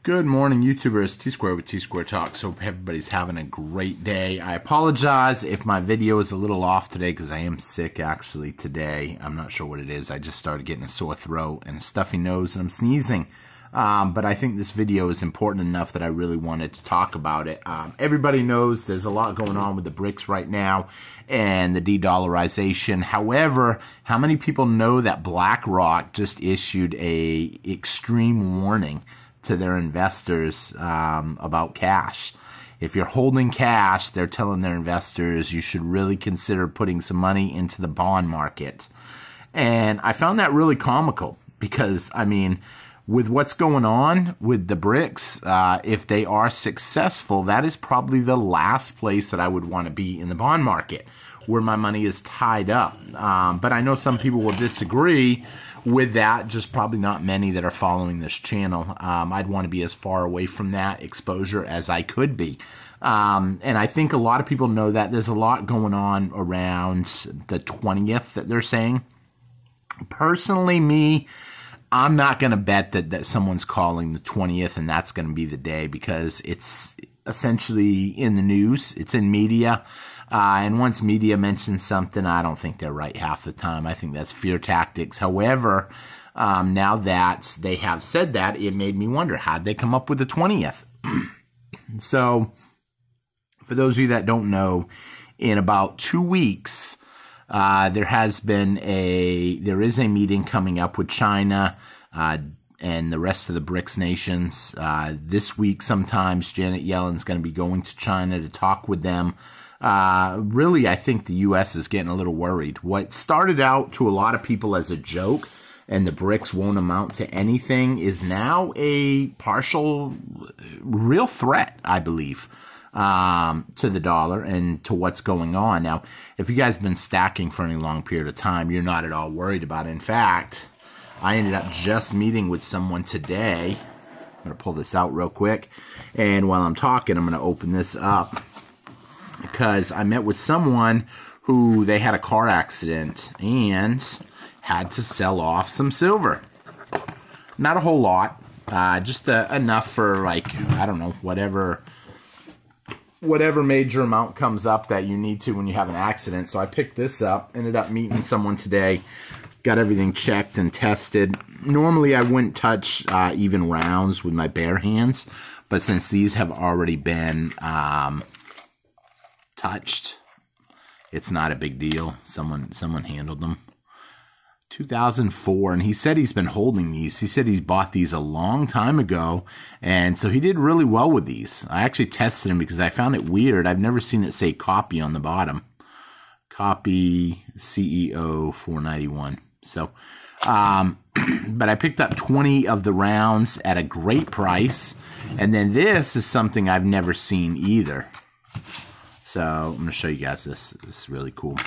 Good morning, YouTubers. T-Square with T-Square Talks. Hope everybody's having a great day. I apologize if my video is a little off today because I am sick actually today. I'm not sure what it is. I just started getting a sore throat and a stuffy nose and I'm sneezing. But I think this video is important enough that I really wanted to talk about it. Everybody knows there's a lot going on with the Bric'S right now and the de-dollarization. However, how many people know that BlackRock just issued a extreme warning to their investors about cash? If you're holding cash, they're telling their investors you should really consider putting some money into the bond market. And I found that really comical because, I mean, with what's going on with the Bric'S, if they are successful, that is probably the last place that I would want to be in the bond market, where my money is tied up. But I know some people will disagree with that, just probably not many that are following this channel. I'd want to be as far away from that exposure as I could be. And I think a lot of people know that there's a lot going on around the 20th that they're saying. Personally, I'm not going to bet that someone's calling the 20th and that's going to be the day, because it's essentially in the news. It's in media. And once media mentions something, I don't think they're right half the time. I think that's fear tactics. However, now that they have said that, it made me wonder, how'd they come up with the 20th? So, for those of you that don't know, in about 2 weeks, there is a meeting coming up with China and the rest of the Bric'S nations. This week, sometimes Janet Yellen's going to be going to China to talk with them. Really, I think the U.S. is getting a little worried. What started out to a lot of people as a joke, and the Bric'S won't amount to anything, is now a partial, real threat, I believe, to the dollar and to what's going on. Now, if you guys have been stacking for any long period of time, you're not at all worried about it. In fact, I ended up just meeting with someone today. I'm going to pull this out real quick, and while I'm talking, I'm going to open this up, because I met with someone who they had a car accident and had to sell off some silver. Not a whole lot, just enough for, like, I don't know, whatever major amount comes up that you need to when you have an accident. So I picked this up, ended up meeting someone today, got everything checked and tested. Normally I wouldn't touch even rounds with my bare hands, but since these have already been touched, it's not a big deal. Someone handled them. 2004, and he said he's been holding these. He said he's bought these a long time ago, and so he did really well with these. I actually tested them because I found it weird. I've never seen it say copy on the bottom. Copy CEO 491. So, but I picked up 20 of the rounds at a great price, and then this is something I've never seen either. So I'm going to show you guys this. This is really cool.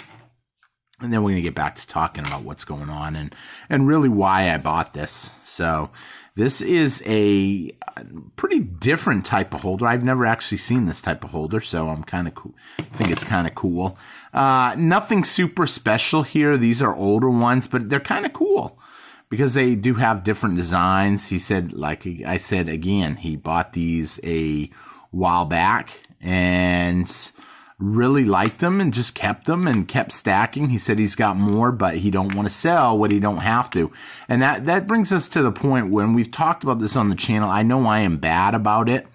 And then we're going to get back to talking about what's going on and really why I bought this. So this is a pretty different type of holder. I've never actually seen this type of holder, so I'm kind of cool. I think it's kind of cool. Nothing super special here. These are older ones, but they're kind of cool because they do have different designs. He said, like I said again, he bought these a while back and really liked them and just kept them and kept stacking. He said he's got more, but he don't want to sell what he don't have to. And that brings us to the point when we've talked about this on the channel. I know I am bad about it,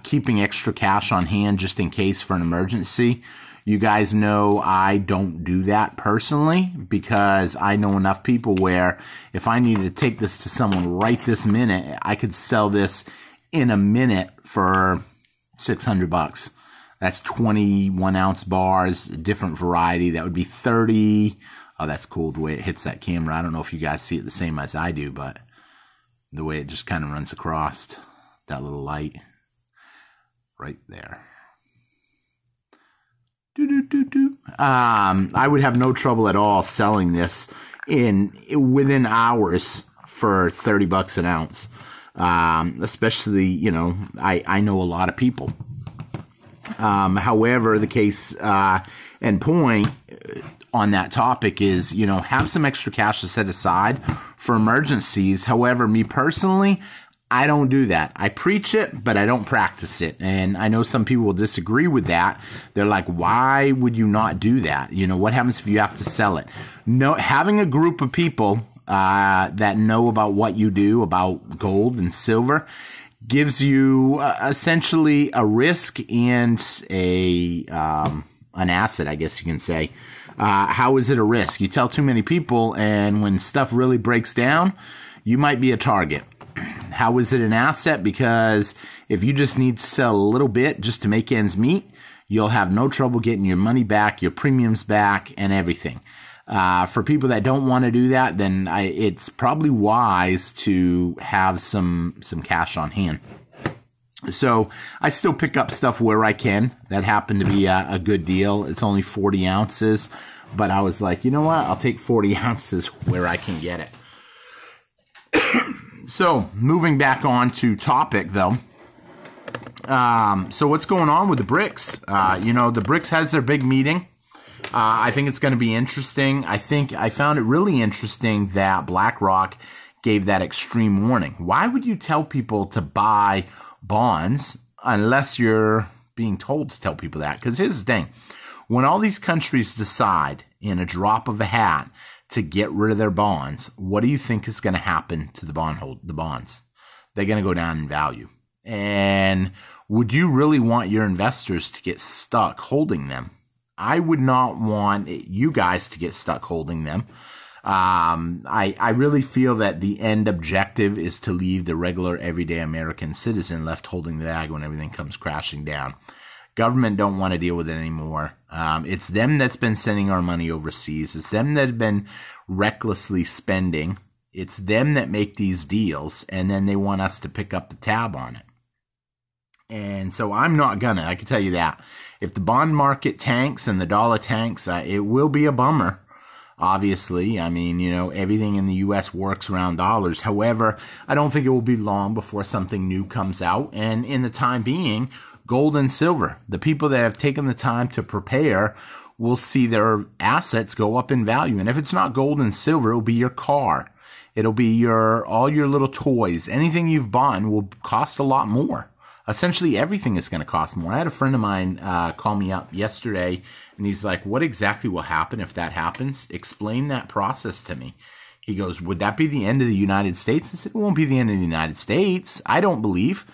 keeping extra cash on hand just in case for an emergency. You guys know I don't do that personally, because I know enough people where if I needed to take this to someone right this minute, I could sell this in a minute for $600. That's 21 ounce bars, different variety. That would be 30. Oh, that's cool the way it hits that camera. I don't know if you guys see it the same as I do, but the way it just kind of runs across that little light right there. I would have no trouble at all selling this within hours for $30 an ounce. Especially, you know, I know a lot of people. However, the case and point on that topic is, you know, have some extra cash to set aside for emergencies. However, me personally, I don't do that. I preach it, but I don't practice it. And I know some people will disagree with that. They're like, why would you not do that? You know, what happens if you have to sell it? No, having a group of people that know about what you do, about gold and silver, gives you essentially a risk and an asset, I guess you can say. How is it a risk? You tell too many people, and when stuff really breaks down, you might be a target. How is it an asset? Because if you just need to sell a little bit just to make ends meet, you'll have no trouble getting your money back, your premiums back, and everything. For people that don't want to do that, then it's probably wise to have some cash on hand. So I still pick up stuff where I can. That happened to be a good deal. It's only 40 ounces. But I was like, you know what? I'll take 40 ounces where I can get it. So, moving back on to topic, though. So, what's going on with the Bric'S? You know, the Bric'S has their big meeting. I think it's going to be interesting. I found it really interesting that BlackRock gave that extreme warning. Why would you tell people to buy bonds unless you're being told to tell people that? Because here's the thing. When all these countries decide in a drop of a hat to get rid of their bonds, what do you think is going to happen to the bonds? They're going to go down in value. And would you really want your investors to get stuck holding them? I would not want you guys to get stuck holding them. I really feel that the end objective is to leave the regular everyday American citizen left holding the bag when everything comes crashing down. Government don't want to deal with it anymore. It's them that's been sending our money overseas. It's them that have been recklessly spending. It's them that make these deals, and then they want us to pick up the tab on it. And so I'm not gonna, I can tell you that. If the bond market tanks and the dollar tanks, it will be a bummer. Obviously, I mean, you know, everything in the U.S. works around dollars. However, I don't think it will be long before something new comes out. And in the time being, gold and silver, the people that have taken the time to prepare will see their assets go up in value. And if it's not gold and silver, it'll be your car. It'll be all your little toys. Anything you've bought will cost a lot more. Essentially, everything is going to cost more. I had a friend of mine call me up yesterday, and he's like, what exactly will happen if that happens? Explain that process to me. He goes, would that be the end of the United States? I said, it won't be the end of the United States. I don't believe.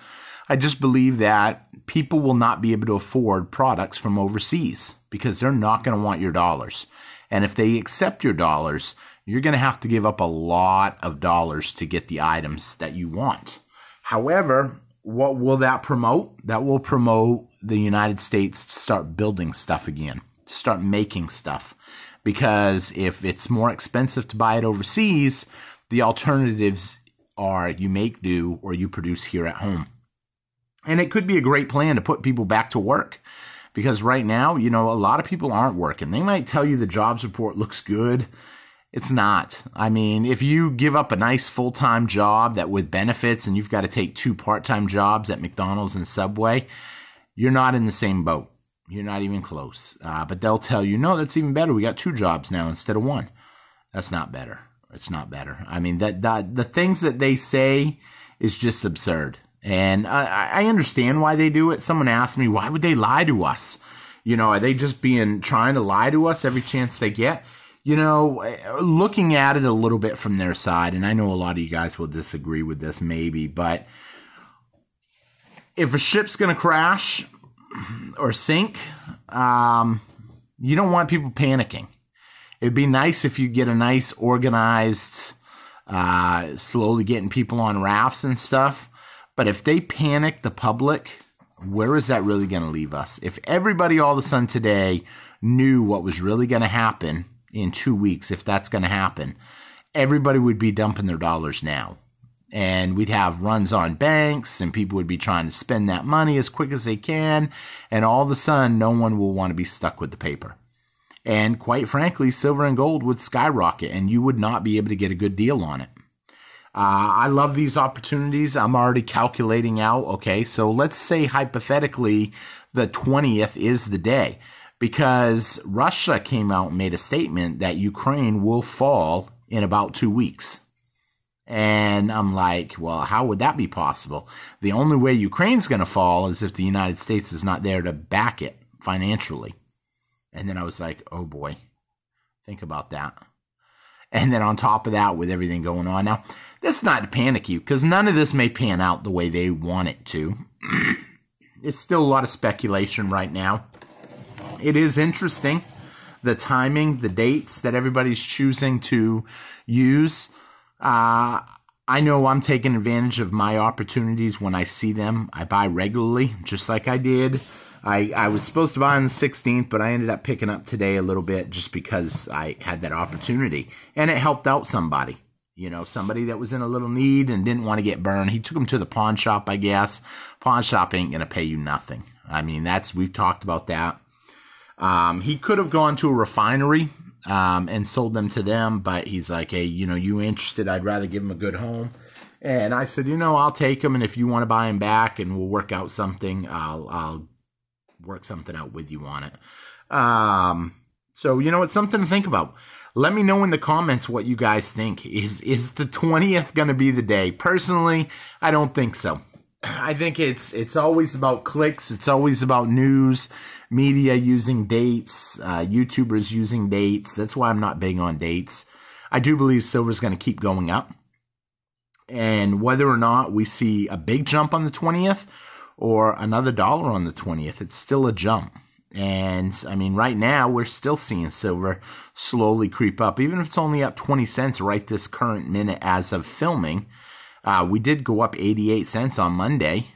I just believe that people will not be able to afford products from overseas because they're not going to want your dollars. And if they accept your dollars, you're going to have to give up a lot of dollars to get the items that you want. However, what will that promote? That will promote the United States to start building stuff again, to start making stuff. Because if it's more expensive to buy it overseas, the alternatives are you make do or you produce here at home. And it could be a great plan to put people back to work. Because right now, you know, a lot of people aren't working. They might tell you the jobs report looks good. It's not. I mean, if you give up a nice full-time job that with benefits and you've got to take 2 part-time jobs at McDonald's and Subway, you're not in the same boat. You're not even close. But they'll tell you, no, that's even better. We got 2 jobs now instead of 1. That's not better. It's not better. I mean, the things that they say is just absurd. And I understand why they do it. Someone asked me, why would they lie to us? You know, are they just trying to lie to us every chance they get? You know, looking at it a little bit from their side, and I know a lot of you guys will disagree with this maybe, but if a ship's going to crash or sink, you don't want people panicking. It'd be nice if you get a nice organized, slowly getting people on rafts and stuff. But if they panic the public, where is that really going to leave us? If everybody all of a sudden today knew what was really going to happen in 2 weeks, if that's going to happen, everybody would be dumping their dollars now. And we'd have runs on banks, and people would be trying to spend that money as quick as they can. And all of a sudden, no one will want to be stuck with the paper. And quite frankly, silver and gold would skyrocket, and you would not be able to get a good deal on it. I love these opportunities. I'm already calculating out, okay, so let's say hypothetically the 20th is the day, because Russia came out and made a statement that Ukraine will fall in about 2 weeks. And I'm like, well, how would that be possible? The only way Ukraine's going to fall is if the United States is not there to back it financially. And then I was like, oh boy, think about that. And then on top of that, with everything going on now, this is not to panic you, because none of this may pan out the way they want it to. It's still a lot of speculation right now. It is interesting, the timing, the dates that everybody's choosing to use. I know I'm taking advantage of my opportunities when I see them. I buy regularly, just like I did. I was supposed to buy on the 16th, but I ended up picking up today a little bit just because I had that opportunity. And it helped out somebody. You know, somebody that was in a little need and didn't want to get burned. He took them to the pawn shop, I guess. Pawn shop ain't going to pay you nothing. I mean, we've talked about that. He could have gone to a refinery and sold them to them, but he's like, hey, you know, you interested? I'd rather give him a good home. And I said, you know, I'll take them, and if you want to buy them back and we'll work out something, I'll work something out with you on it. So, you know, it's something to think about. Let me know in the comments what you guys think. Is the 20th going to be the day? Personally, I don't think so. I think it's always about clicks. It's always about news, media using dates, YouTubers using dates. That's why I'm not big on dates. I do believe silver's going to keep going up. And whether or not we see a big jump on the 20th or another dollar on the 20th, it's still a jump. And, I mean, right now, we're still seeing silver slowly creep up. Even if it's only up 20 cents right this current minute as of filming. We did go up 88 cents on Monday.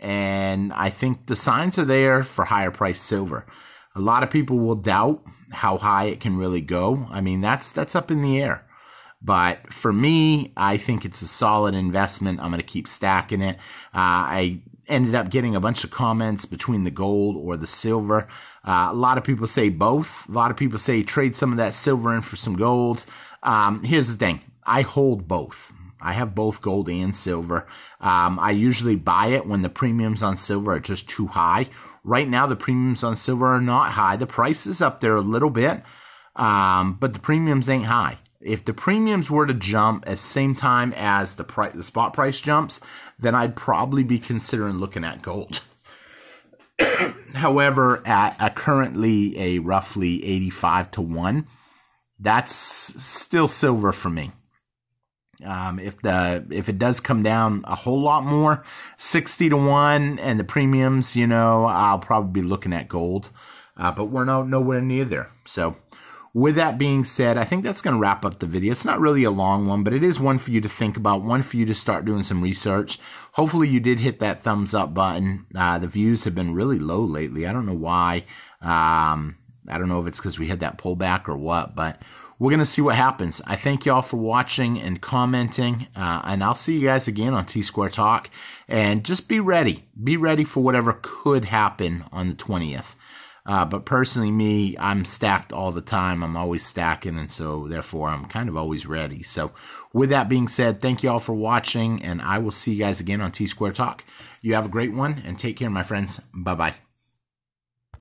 And I think the signs are there for higher priced silver. A lot of people will doubt how high it can really go. I mean, that's up in the air. But for me, I think it's a solid investment. I'm going to keep stacking it. I ended up getting a bunch of comments between the gold or the silver. A lot of people say both. A lot of people say trade some of that silver in for some gold. Here's the thing. I hold both. I have both gold and silver. I usually buy it when the premiums on silver are just too high. Right now, the premiums on silver are not high. The price is up there a little bit, but the premiums ain't high. If the premiums were to jump at the same time as the spot price jumps, then I'd probably be considering looking at gold. However, at currently a roughly 85 to 1, that's still silver for me. If it does come down a whole lot more, 60 to 1, and the premiums, you know, I'll probably be looking at gold. But we're nowhere near there. So, with that being said, I think that's going to wrap up the video. It's not really a long one, but it is one for you to think about, one for you to start doing some research. Hopefully you did hit that thumbs up button. The views have been really low lately. I don't know why. I don't know if it's because we had that pullback or what, but we're going to see what happens. I thank you all for watching and commenting, and I'll see you guys again on T-Square Talk. And just be ready. Be ready for whatever could happen on the 20th. But personally, me, I'm stacked all the time. I'm always stacking, and so therefore I'm kind of always ready. So with that being said, thank you all for watching, and I will see you guys again on T-Square Talk. You have a great one, and take care, my friends. Bye-bye.